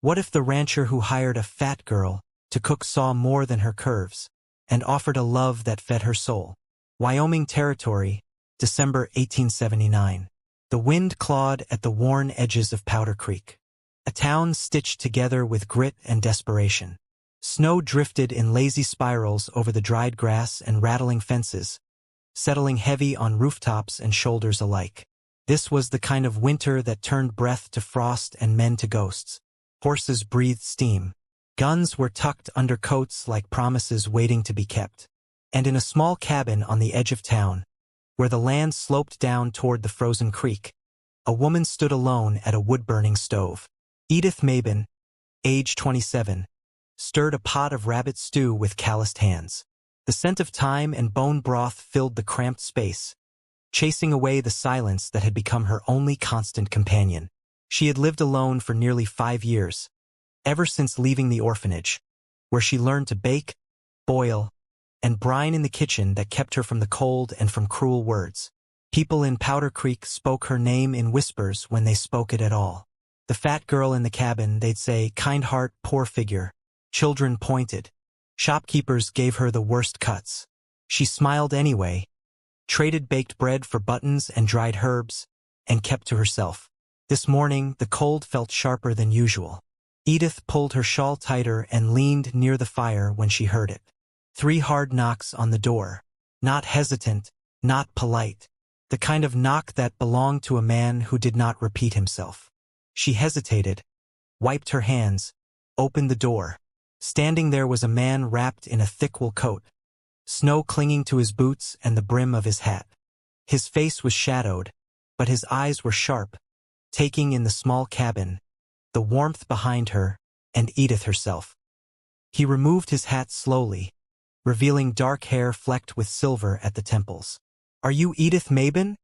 What if the rancher who hired a fat girl to cook saw more than her curves, and offered a love that fed her soul? Wyoming Territory, December 1879. The wind clawed at the worn edges of Powder Creek. A town stitched together with grit and desperation. Snow drifted in lazy spirals over the dried grass and rattling fences, settling heavy on rooftops and shoulders alike. This was the kind of winter that turned breath to frost and men to ghosts. Horses breathed steam. Guns were tucked under coats like promises waiting to be kept. And in a small cabin on the edge of town, where the land sloped down toward the frozen creek, a woman stood alone at a wood-burning stove. Edith Mabin, age 27, stirred a pot of rabbit stew with calloused hands. The scent of thyme and bone broth filled the cramped space, chasing away the silence that had become her only constant companion. She had lived alone for nearly 5 years, ever since leaving the orphanage, where she learned to bake, boil, and brine in the kitchen that kept her from the cold and from cruel words. People in Powder Creek spoke her name in whispers when they spoke it at all. The fat girl in the cabin, they'd say, kind heart, poor figure. Children pointed. Shopkeepers gave her the worst cuts. She smiled anyway, traded baked bread for buttons and dried herbs, and kept to herself. This morning, the cold felt sharper than usual. Edith pulled her shawl tighter and leaned near the fire when she heard it. 3 hard knocks on the door. Not hesitant, not polite. The kind of knock that belonged to a man who did not repeat himself. She hesitated, wiped her hands, opened the door. Standing there was a man wrapped in a thick wool coat, snow clinging to his boots and the brim of his hat. His face was shadowed, but his eyes were sharp, taking in the small cabin, the warmth behind her, and Edith herself. He removed his hat slowly, revealing dark hair flecked with silver at the temples. "Are you Edith Mabin?"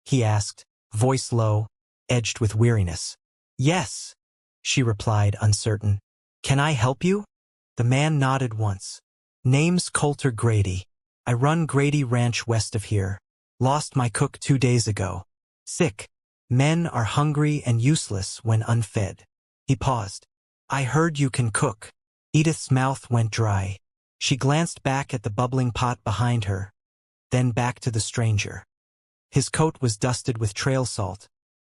he asked, voice low, edged with weariness. "Yes," she replied, uncertain. "Can I help you?" The man nodded once. "Name's Coulter Grady. I run Grady Ranch west of here. Lost my cook 2 days ago. Sick. Men are hungry and useless when unfed." He paused. "I heard you can cook." Edith's mouth went dry. She glanced back at the bubbling pot behind her, then back to the stranger. His coat was dusted with trail salt,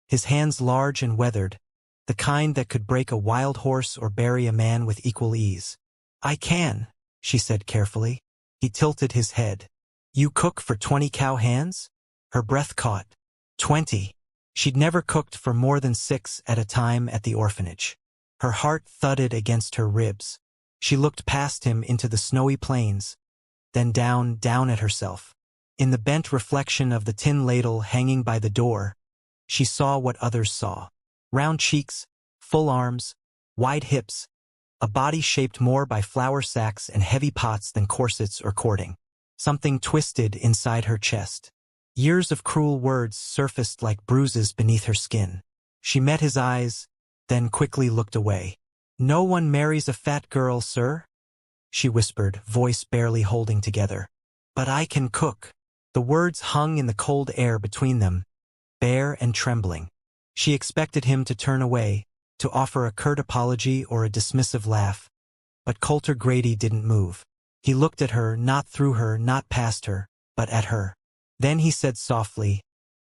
his hands large and weathered, the kind that could break a wild horse or bury a man with equal ease. "I can," she said carefully. He tilted his head. "You cook for 20 cow hands?" Her breath caught. 20. She'd never cooked for more than 6 at a time at the orphanage. Her heart thudded against her ribs. She looked past him into the snowy plains, then down at herself. In the bent reflection of the tin ladle hanging by the door, she saw what others saw. Round cheeks, full arms, wide hips, a body shaped more by flour sacks and heavy pots than corsets or cording. Something twisted inside her chest. Years of cruel words surfaced like bruises beneath her skin. She met his eyes, then quickly looked away. "No one marries a fat girl, sir," she whispered, voice barely holding together. "But I can cook." The words hung in the cold air between them, bare and trembling. She expected him to turn away, to offer a curt apology or a dismissive laugh. But Coulter Grady didn't move. He looked at her, not through her, not past her, but at her. Then he said softly,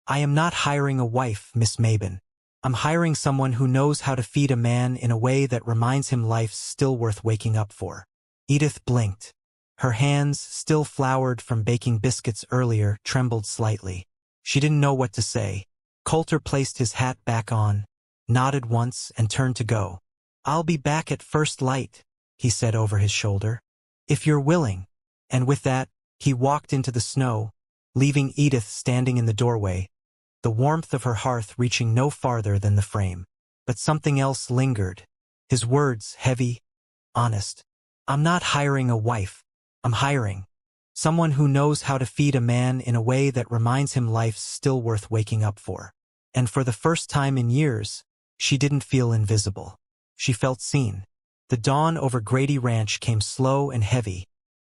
"I am not hiring a wife, Miss Mabin. I'm hiring someone who knows how to feed a man in a way that reminds him life's still worth waking up for." Edith blinked. Her hands, still floured from baking biscuits earlier, trembled slightly. She didn't know what to say. Coulter placed his hat back on, nodded once, and turned to go. "I'll be back at first light," he said over his shoulder. "If you're willing." And with that, he walked into the snow, leaving Edith standing in the doorway, the warmth of her hearth reaching no farther than the frame. But something else lingered. His words, heavy, honest. "I'm not hiring a wife. I'm hiring someone who knows how to feed a man in a way that reminds him life's still worth waking up for." And for the first time in years, she didn't feel invisible. She felt seen. The dawn over Grady Ranch came slow and heavy,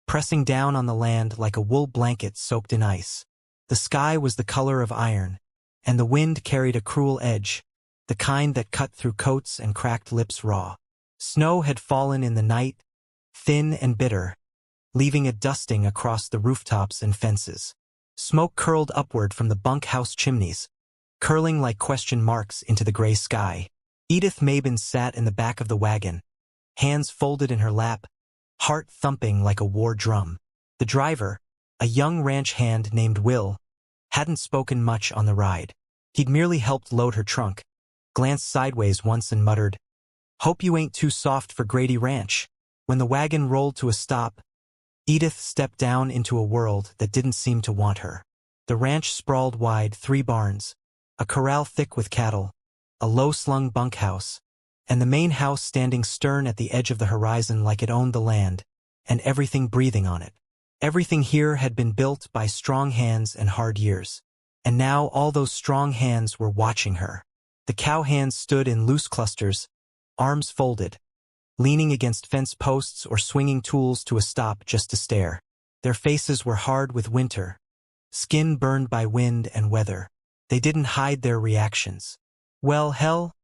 pressing down on the land like a wool blanket soaked in ice. The sky was the color of iron, and the wind carried a cruel edge, the kind that cut through coats and cracked lips raw. Snow had fallen in the night, thin and bitter, leaving a dusting across the rooftops and fences. Smoke curled upward from the bunkhouse chimneys, curling like question marks into the gray sky. Edith Mabin sat in the back of the wagon, hands folded in her lap, heart thumping like a war drum. The driver, a young ranch hand named Will, hadn't spoken much on the ride. He'd merely helped load her trunk, glanced sideways once and muttered, "Hope you ain't too soft for Grady Ranch." When the wagon rolled to a stop, Edith stepped down into a world that didn't seem to want her. The ranch sprawled wide, 3 barns, a corral thick with cattle, a low-slung bunkhouse, and the main house standing stern at the edge of the horizon like it owned the land, and everything breathing on it. Everything here had been built by strong hands and hard years, and now all those strong hands were watching her. The cow hands stood in loose clusters, arms folded, leaning against fence posts or swinging tools to a stop just to stare. Their faces were hard with winter, skin burned by wind and weather. They didn't hide their reactions. "Well, hell,"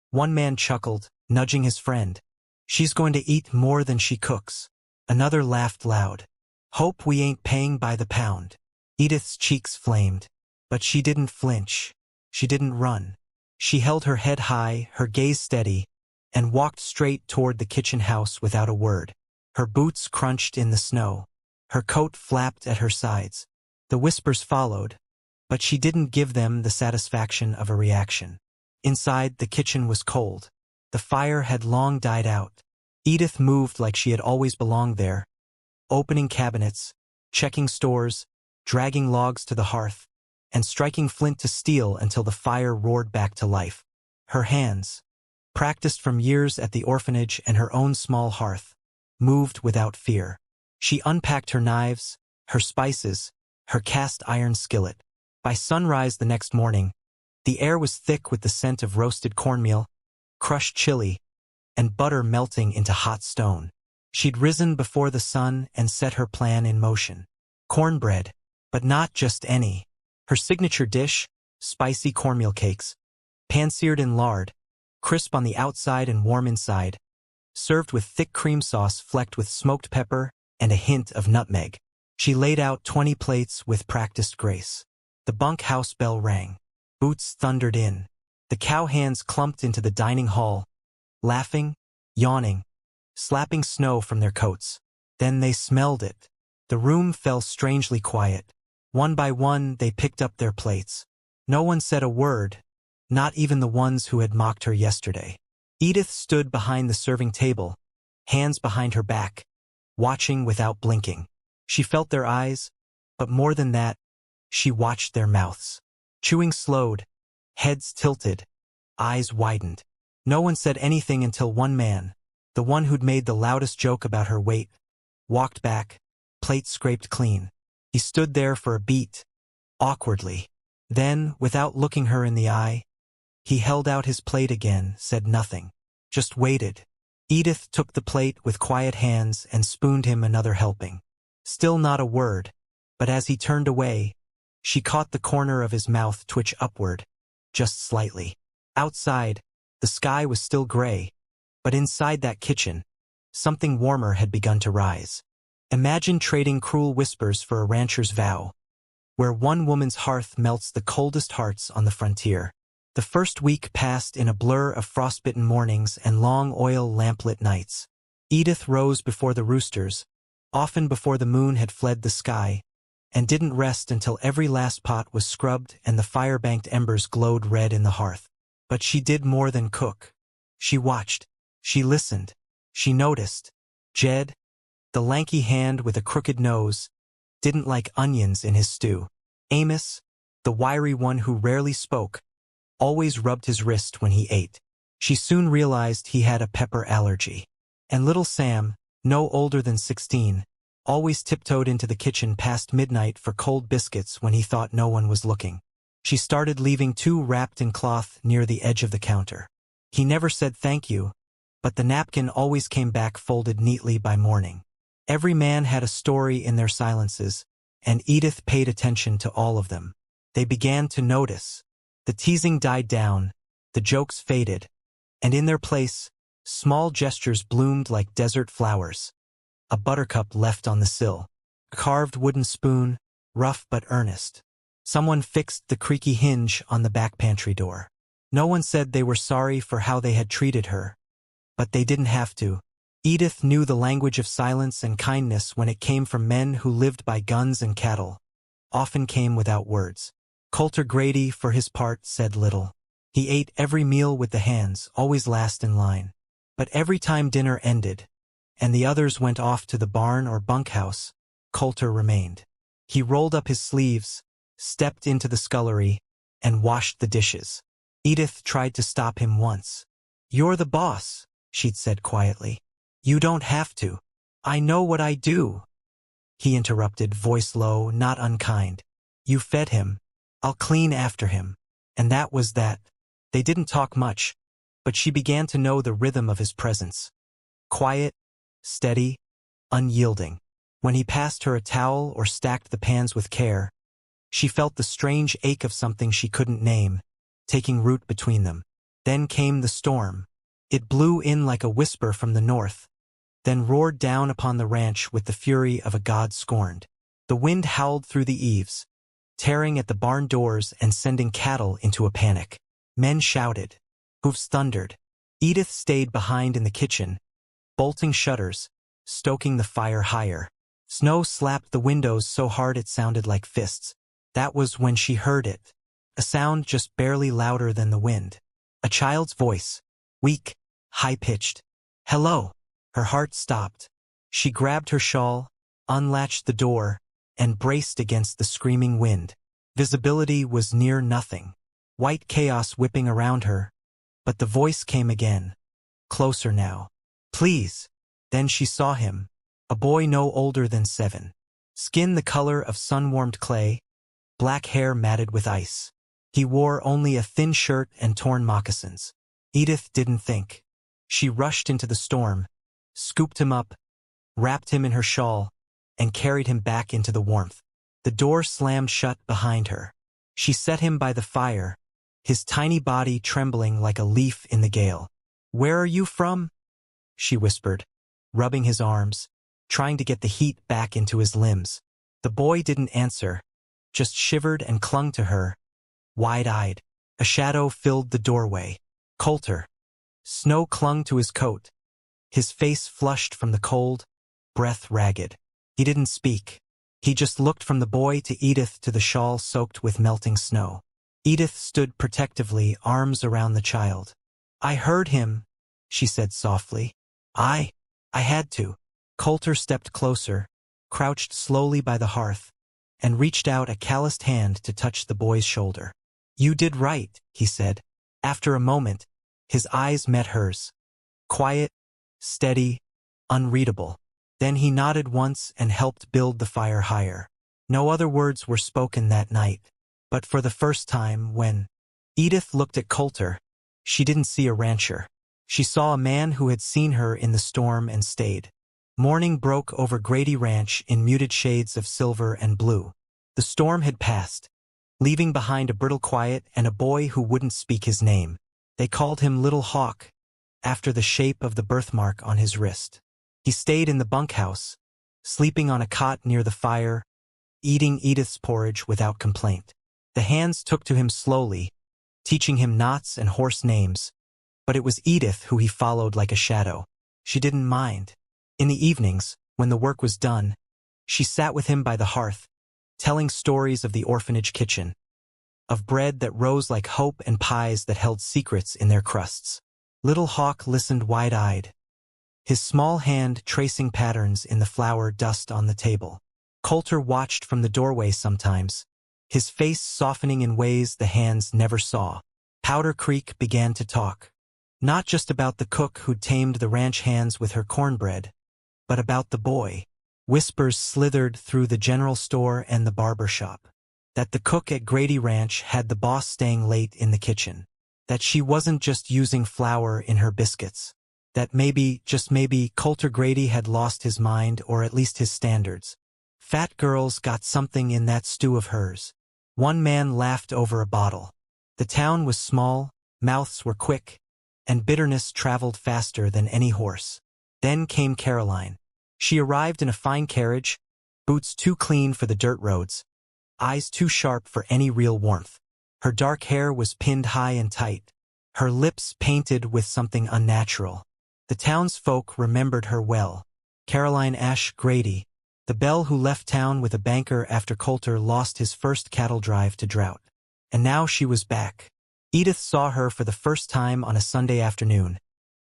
one man chuckled, nudging his friend. "She's going to eat more than she cooks." Another laughed loud. "Hope we ain't paying by the pound." Edith's cheeks flamed, but she didn't flinch. She didn't run. She held her head high, her gaze steady, and walked straight toward the kitchen house without a word. Her boots crunched in the snow. Her coat flapped at her sides. The whispers followed, but she didn't give them the satisfaction of a reaction. Inside, the kitchen was cold. The fire had long died out. Edith moved like she had always belonged there, opening cabinets, checking stores, dragging logs to the hearth, and striking flint to steel until the fire roared back to life. Her hands, practiced from years at the orphanage and her own small hearth, moved without fear. She unpacked her knives, her spices, her cast-iron skillet. By sunrise the next morning, the air was thick with the scent of roasted cornmeal, crushed chili, and butter melting into hot stone. She'd risen before the sun and set her plan in motion. Cornbread, but not just any. Her signature dish, spicy cornmeal cakes, pan-seared in lard, crisp on the outside and warm inside, served with thick cream sauce flecked with smoked pepper and a hint of nutmeg. She laid out 20 plates with practiced grace. The bunkhouse bell rang. Boots thundered in. The cow hands clumped into the dining hall, laughing, yawning, slapping snow from their coats. Then they smelled it. The room fell strangely quiet. One by one, they picked up their plates. No one said a word, not even the ones who had mocked her yesterday. Edith stood behind the serving table, hands behind her back, watching without blinking. She felt their eyes, but more than that, she watched their mouths. Chewing slowed, heads tilted, eyes widened. No one said anything until one man, the one who'd made the loudest joke about her weight, walked back, plate scraped clean. He stood there for a beat, awkwardly. Then, without looking her in the eye, he held out his plate again, said nothing, just waited. Edith took the plate with quiet hands and spooned him another helping. Still not a word, but as he turned away, she caught the corner of his mouth twitch upward, just slightly. Outside, the sky was still gray, but inside that kitchen, something warmer had begun to rise. Imagine trading cruel whispers for a rancher's vow, where one woman's hearth melts the coldest hearts on the frontier. The first week passed in a blur of frostbitten mornings and long oil lamplit nights. Edith rose before the roosters, often before the moon had fled the sky, and didn't rest until every last pot was scrubbed and the fire-banked embers glowed red in the hearth. But she did more than cook. She watched. She listened. She noticed. Jed, the lanky hand with a crooked nose, didn't like onions in his stew. Amos, the wiry one who rarely spoke, always rubbed his wrist when he ate. She soon realized he had a pepper allergy. And little Sam, no older than 16, always tiptoed into the kitchen past midnight for cold biscuits when he thought no one was looking. She started leaving 2 wrapped in cloth near the edge of the counter. He never said thank you, but the napkin always came back folded neatly by morning. Every man had a story in their silences, and Edith paid attention to all of them. They began to notice. The teasing died down, the jokes faded, and in their place, small gestures bloomed like desert flowers. A buttercup left on the sill. A carved wooden spoon, rough but earnest. Someone fixed the creaky hinge on the back pantry door. No one said they were sorry for how they had treated her. But they didn't have to. Edith knew the language of silence and kindness when it came from men who lived by guns and cattle. Often came without words. Coulter Grady, for his part, said little. He ate every meal with the hands, always last in line. But every time dinner ended, and the others went off to the barn or bunkhouse, Coulter remained. He rolled up his sleeves, stepped into the scullery, and washed the dishes. Edith tried to stop him once. "You're the boss," she'd said quietly. "You don't have to. I know what I do." He interrupted, voice low, not unkind. "You fed him. I'll clean after him." And that was that. They didn't talk much, but she began to know the rhythm of his presence. Quiet, steady, unyielding. When he passed her a towel or stacked the pans with care, she felt the strange ache of something she couldn't name, taking root between them. Then came the storm. It blew in like a whisper from the north, then roared down upon the ranch with the fury of a god scorned. The wind howled through the eaves, tearing at the barn doors and sending cattle into a panic. Men shouted. Hoofs thundered. Edith stayed behind in the kitchen, bolting shutters, stoking the fire higher. Snow slapped the windows so hard it sounded like fists. That was when she heard it. A sound just barely louder than the wind. A child's voice. Weak, high-pitched. "Hello." Her heart stopped. She grabbed her shawl, unlatched the door, and braced against the screaming wind. Visibility was near nothing. White chaos whipping around her. But the voice came again. Closer now. "Please." Then she saw him. A boy no older than 7. Skin the color of sun-warmed clay, black hair matted with ice. He wore only a thin shirt and torn moccasins. Edith didn't think. She rushed into the storm, scooped him up, wrapped him in her shawl, and carried him back into the warmth. The door slammed shut behind her. She set him by the fire, his tiny body trembling like a leaf in the gale. "Where are you from?" she whispered, rubbing his arms, trying to get the heat back into his limbs. The boy didn't answer, just shivered and clung to her, wide-eyed. A shadow filled the doorway. Coulter. Snow clung to his coat, his face flushed from the cold, breath ragged. He didn't speak. He just looked from the boy to Edith to the shawl soaked with melting snow. Edith stood protectively, arms around the child. "I heard him," she said softly. I had to." Coulter stepped closer, crouched slowly by the hearth, and reached out a calloused hand to touch the boy's shoulder. "You did right," he said. After a moment, his eyes met hers. Quiet, steady, unreadable. Then he nodded once and helped build the fire higher. No other words were spoken that night. But for the first time, when Edith looked at Coulter, she didn't see a rancher. She saw a man who had seen her in the storm and stayed. Morning broke over Grady Ranch in muted shades of silver and blue. The storm had passed, leaving behind a brittle quiet and a boy who wouldn't speak his name. They called him Little Hawk, after the shape of the birthmark on his wrist. He stayed in the bunkhouse, sleeping on a cot near the fire, eating Edith's porridge without complaint. The hands took to him slowly, teaching him knots and horse names, but it was Edith who he followed like a shadow. She didn't mind. In the evenings, when the work was done, she sat with him by the hearth, telling stories of the orphanage kitchen, of bread that rose like hope and pies that held secrets in their crusts. Little Hawk listened wide-eyed, his small hand tracing patterns in the flour dust on the table. Coulter watched from the doorway sometimes, his face softening in ways the hands never saw. Powder Creek began to talk. Not just about the cook who'd tamed the ranch hands with her cornbread, but about the boy. Whispers slithered through the general store and the barber shop. That the cook at Grady Ranch had the boss staying late in the kitchen. That she wasn't just using flour in her biscuits. That maybe, just maybe, Coulter Grady had lost his mind or at least his standards. Fat girls got something in that stew of hers. One man laughed over a bottle. The town was small, mouths were quick, and bitterness traveled faster than any horse. Then came Caroline. She arrived in a fine carriage, boots too clean for the dirt roads, eyes too sharp for any real warmth. Her dark hair was pinned high and tight, her lips painted with something unnatural. The townsfolk remembered her well. Caroline Ashe Grady, the belle who left town with a banker after Coulter lost his first cattle drive to drought. And now she was back. Edith saw her for the first time on a Sunday afternoon,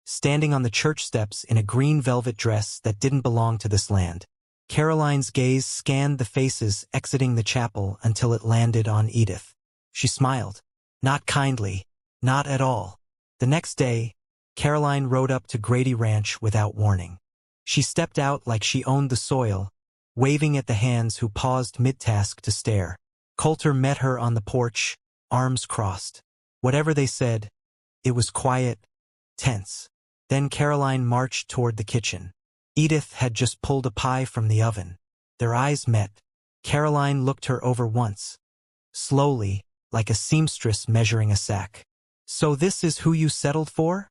standing on the church steps in a green velvet dress that didn't belong to this land. Caroline's gaze scanned the faces exiting the chapel until it landed on Edith. She smiled. Not kindly. Not at all. The next day, Caroline rode up to Grady Ranch without warning. She stepped out like she owned the soil, waving at the hands who paused mid-task to stare. Coulter met her on the porch, arms crossed. Whatever they said, it was quiet, tense. Then Caroline marched toward the kitchen. Edith had just pulled a pie from the oven. Their eyes met. Caroline looked her over once, slowly, like a seamstress measuring a sack. "So this is who you settled for?"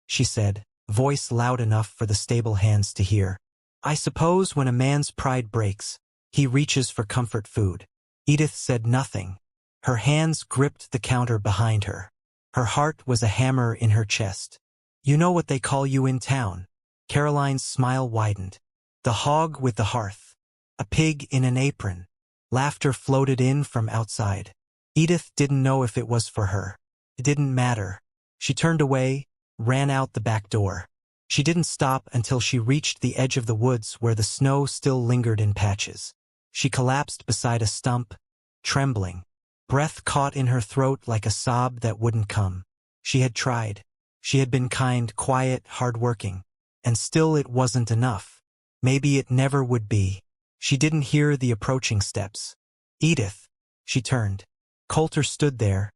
she said, voice loud enough for the stable hands to hear. "I suppose when a man's pride breaks, he reaches for comfort food." Edith said nothing. Her hands gripped the counter behind her. Her heart was a hammer in her chest. "You know what they call you in town?" Caroline's smile widened. "The hog with the hearth. A pig in an apron." Laughter floated in from outside. Edith didn't know if it was for her. It didn't matter. She turned away, ran out the back door. She didn't stop until she reached the edge of the woods where the snow still lingered in patches. She collapsed beside a stump, trembling. Breath caught in her throat like a sob that wouldn't come. She had tried. She had been kind, quiet, hard-working. And still it wasn't enough. Maybe it never would be. She didn't hear the approaching steps. "Edith." She turned. Coulter stood there,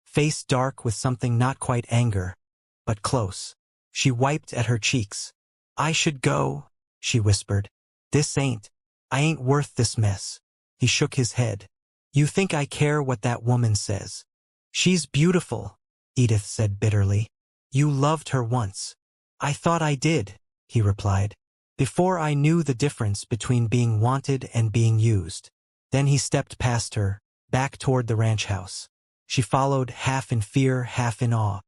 face dark with something not quite anger, but close. She wiped at her cheeks. "I should go," she whispered. I ain't worth this mess." He shook his head. "You think I care what that woman says?" "She's beautiful," Edith said bitterly. "You loved her once." "I thought I did," he replied, "before I knew the difference between being wanted and being used." Then he stepped past her, back toward the ranch house. She followed, half in fear, half in awe.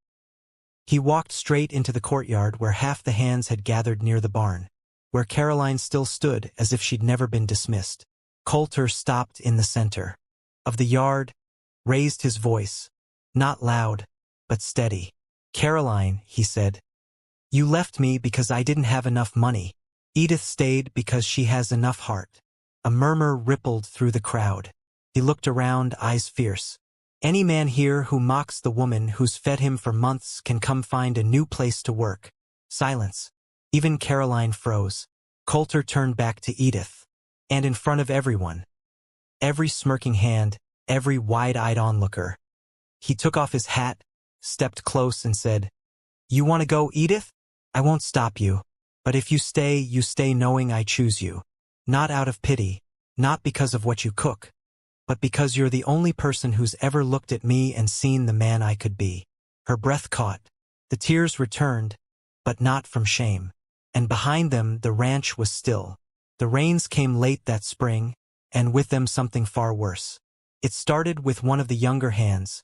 He walked straight into the courtyard where half the hands had gathered near the barn, where Caroline still stood as if she'd never been dismissed. Coulter stopped in the center of the yard, raised his voice, not loud, but steady. "Caroline," he said, "you left me because I didn't have enough money. Edith stayed because she has enough heart." A murmur rippled through the crowd. He looked around, eyes fierce. "Any man here who mocks the woman who's fed him for months can come find a new place to work." Silence. Even Caroline froze. Coulter turned back to Edith. And in front of everyone. Every smirking hand, every wide-eyed onlooker. He took off his hat, stepped close and said, "You want to go, Edith? I won't stop you. But if you stay knowing I choose you. Not out of pity, not because of what you cook, but because you're the only person who's ever looked at me and seen the man I could be." Her breath caught. The tears returned, but not from shame. And behind them the ranch was still. The rains came late that spring, and with them something far worse. It started with one of the younger hands,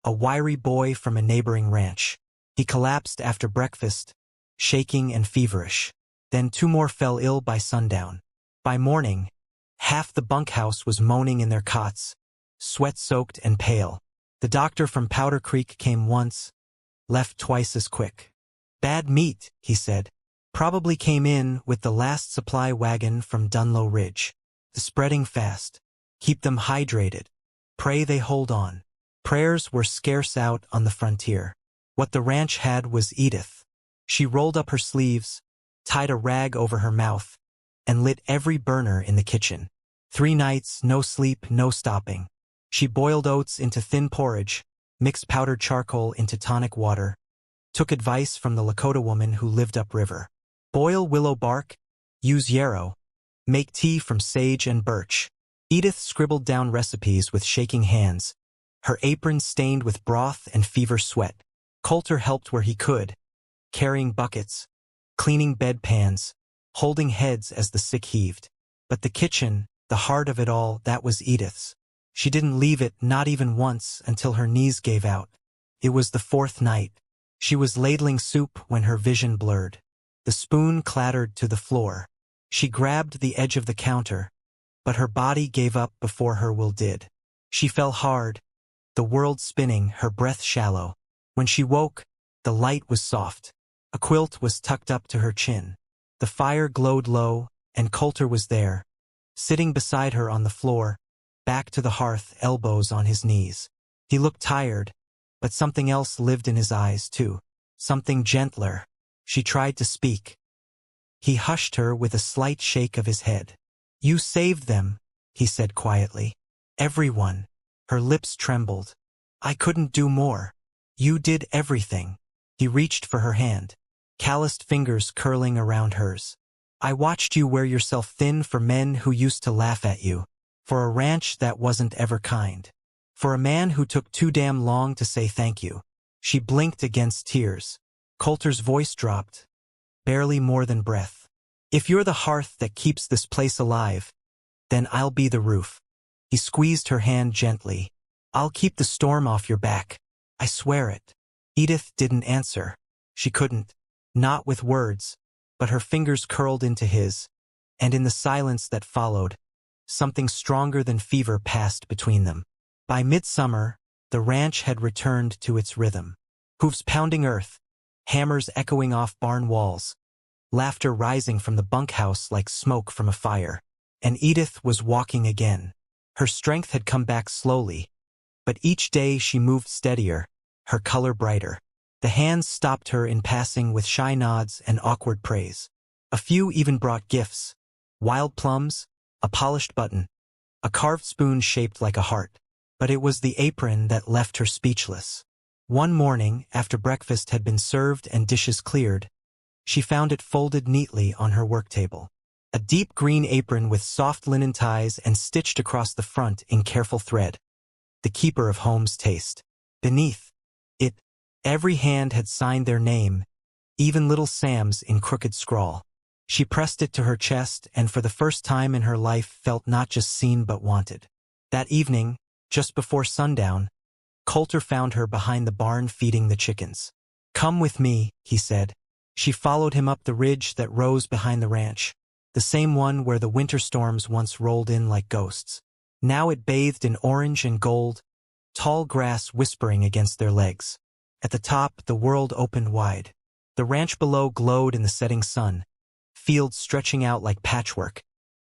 a wiry boy from a neighboring ranch. He collapsed after breakfast, shaking and feverish. Then 2 more fell ill by sundown. By morning, half the bunkhouse was moaning in their cots, sweat-soaked and pale. The doctor from Powder Creek came once, left twice as quick. "Bad meat," he said. "Probably came in with the last supply wagon from Dunlow Ridge. The spreading fast. Keep them hydrated. Pray they hold on." Prayers were scarce out on the frontier. What the ranch had was Edith. She rolled up her sleeves, tied a rag over her mouth, and lit every burner in the kitchen. 3 nights, no sleep, no stopping. She boiled oats into thin porridge, mixed powdered charcoal into tonic water, took advice from the Lakota woman who lived upriver. Boil willow bark, use yarrow, make tea from sage and birch. Edith scribbled down recipes with shaking hands, her apron stained with broth and fever sweat. Coulter helped where he could, carrying buckets, cleaning bedpans, holding heads as the sick heaved. But the kitchen, the heart of it all, that was Edith's. She didn't leave it, not even once, until her knees gave out. It was the fourth night. She was ladling soup when her vision blurred. The spoon clattered to the floor. She grabbed the edge of the counter, but her body gave up before her will did. She fell hard, the world spinning, her breath shallow. When she woke, the light was soft. A quilt was tucked up to her chin. The fire glowed low, and Coulter was there, sitting beside her on the floor, back to the hearth, elbows on his knees. He looked tired, but something else lived in his eyes too, something gentler. She tried to speak. He hushed her with a slight shake of his head. "You saved them," he said quietly. "Everyone." Her lips trembled. "I couldn't do more. You did everything." He reached for her hand, calloused fingers curling around hers. "I watched you wear yourself thin for men who used to laugh at you, for a ranch that wasn't ever kind, for a man who took too damn long to say thank you." She blinked against tears. Coulter's voice dropped, barely more than breath. "If you're the hearth that keeps this place alive, then I'll be the roof." He squeezed her hand gently. "I'll keep the storm off your back. I swear it." Edith didn't answer. She couldn't. Not with words, but her fingers curled into his, and in the silence that followed, something stronger than fever passed between them. By midsummer, the ranch had returned to its rhythm. Hooves pounding earth, hammers echoing off barn walls, laughter rising from the bunkhouse like smoke from a fire. And Edith was walking again. Her strength had come back slowly, but each day she moved steadier, her color brighter. The hands stopped her in passing with shy nods and awkward praise. A few even brought gifts: wild plums, a polished button, a carved spoon shaped like a heart. But it was the apron that left her speechless. One morning, after breakfast had been served and dishes cleared, she found it folded neatly on her work table. A deep green apron with soft linen ties and stitched across the front in careful thread. The keeper of home's taste. Beneath it, every hand had signed their name, even little Sam's in crooked scrawl. She pressed it to her chest and for the first time in her life felt not just seen but wanted. That evening, just before sundown, Coulter found her behind the barn feeding the chickens. "Come with me," he said. She followed him up the ridge that rose behind the ranch, the same one where the winter storms once rolled in like ghosts. Now it bathed in orange and gold, tall grass whispering against their legs. At the top, the world opened wide. The ranch below glowed in the setting sun, fields stretching out like patchwork,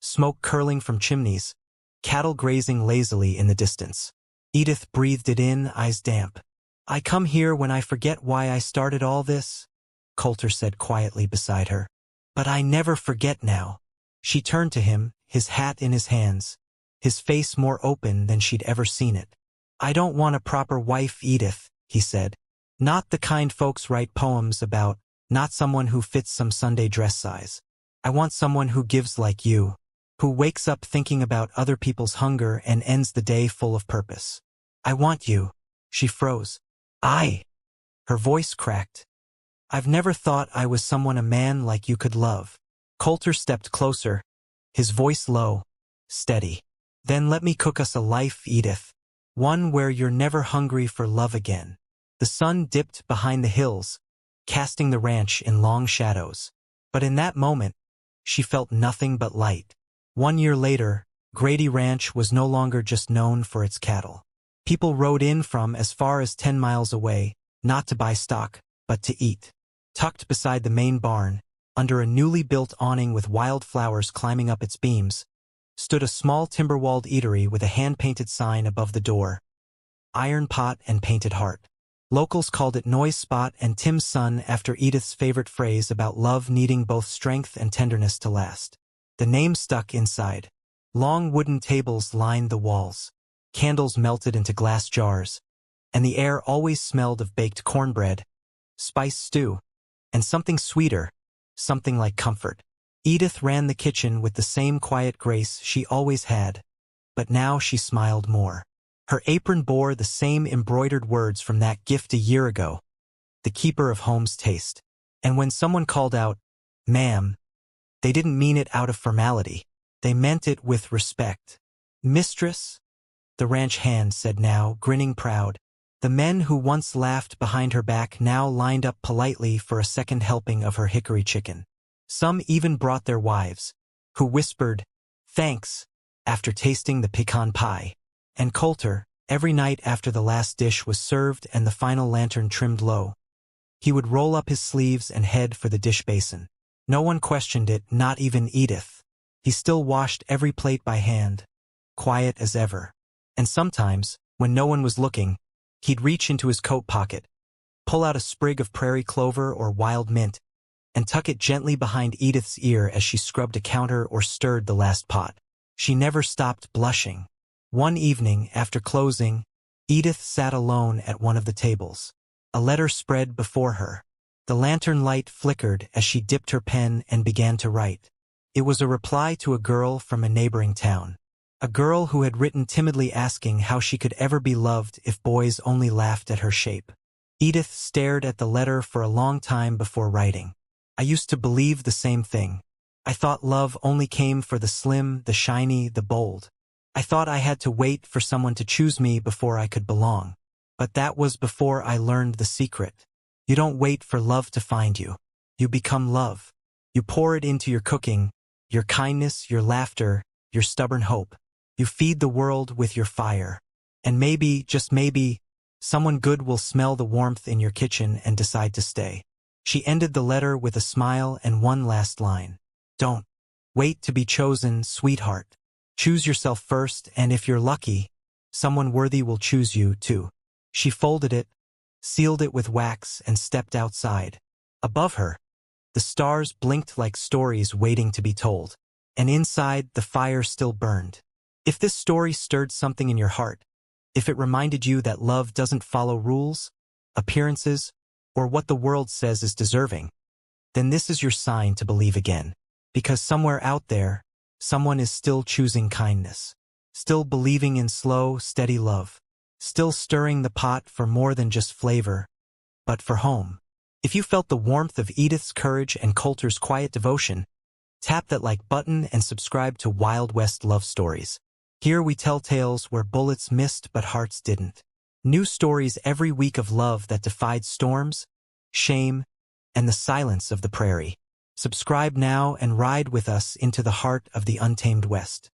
smoke curling from chimneys, cattle grazing lazily in the distance. Edith breathed it in, eyes damp. "I come here when I forget why I started all this," Coulter said quietly beside her. "But I never forget now." She turned to him, his hat in his hands, his face more open than she'd ever seen it. "I don't want a proper wife, Edith," he said. "Not the kind folks write poems about, not someone who fits some Sunday dress size. I want someone who gives like you, who wakes up thinking about other people's hunger and ends the day full of purpose. I want you." She froze. "I?" Her voice cracked. "I've never thought I was someone a man like you could love." Coulter stepped closer, his voice low, steady. "Then let me cook us a life, Edith. One where you're never hungry for love again." The sun dipped behind the hills, casting the ranch in long shadows. But in that moment, she felt nothing but light. 1 year later, Grady Ranch was no longer just known for its cattle. People rode in from as far as 10 miles away, not to buy stock, but to eat. Tucked beside the main barn, under a newly built awning with wildflowers climbing up its beams, stood a small timber-walled eatery with a hand-painted sign above the door: Iron Pot and Painted Heart. Locals called it Noise Spot and Tim's Son after Edith's favorite phrase about love needing both strength and tenderness to last. The name stuck inside. Long wooden tables lined the walls. Candles melted into glass jars, and the air always smelled of baked cornbread, spiced stew, and something sweeter, something like comfort. Edith ran the kitchen with the same quiet grace she always had, but now she smiled more. Her apron bore the same embroidered words from that gift a year ago: the keeper of home's taste. And when someone called out, "Ma'am," they didn't mean it out of formality. They meant it with respect. "Mistress," the ranch hand said now, grinning proud. The men who once laughed behind her back now lined up politely for a second helping of her hickory chicken. Some even brought their wives, who whispered, "Thanks," after tasting the pecan pie. And Coulter, every night after the last dish was served and the final lantern trimmed low, he would roll up his sleeves and head for the dish basin. No one questioned it, not even Edith. He still washed every plate by hand, quiet as ever. And sometimes, when no one was looking, he'd reach into his coat pocket, pull out a sprig of prairie clover or wild mint, and tuck it gently behind Edith's ear as she scrubbed a counter or stirred the last pot. She never stopped blushing. One evening, after closing, Edith sat alone at one of the tables. A letter spread before her. The lantern light flickered as she dipped her pen and began to write. It was a reply to a girl from a neighboring town. A girl who had written timidly asking how she could ever be loved if boys only laughed at her shape. Edith stared at the letter for a long time before writing. "I used to believe the same thing. I thought love only came for the slim, the shiny, the bold. I thought I had to wait for someone to choose me before I could belong. But that was before I learned the secret. You don't wait for love to find you. You become love. You pour it into your cooking, your kindness, your laughter, your stubborn hope. You feed the world with your fire. And maybe, just maybe, someone good will smell the warmth in your kitchen and decide to stay." She ended the letter with a smile and one last line. "Don't wait to be chosen, sweetheart. Choose yourself first, and if you're lucky, someone worthy will choose you too." She folded it, sealed it with wax, and stepped outside. Above her, the stars blinked like stories waiting to be told. And inside, the fire still burned. If this story stirred something in your heart, if it reminded you that love doesn't follow rules, appearances, or what the world says is deserving, then this is your sign to believe again. Because somewhere out there, someone is still choosing kindness, still believing in slow, steady love, still stirring the pot for more than just flavor, but for home. If you felt the warmth of Edith's courage and Coulter's quiet devotion, tap that like button and subscribe to Wild West Love Stories. Here we tell tales where bullets missed but hearts didn't. New stories every week of love that defied storms, shame, and the silence of the prairie. Subscribe now and ride with us into the heart of the untamed West.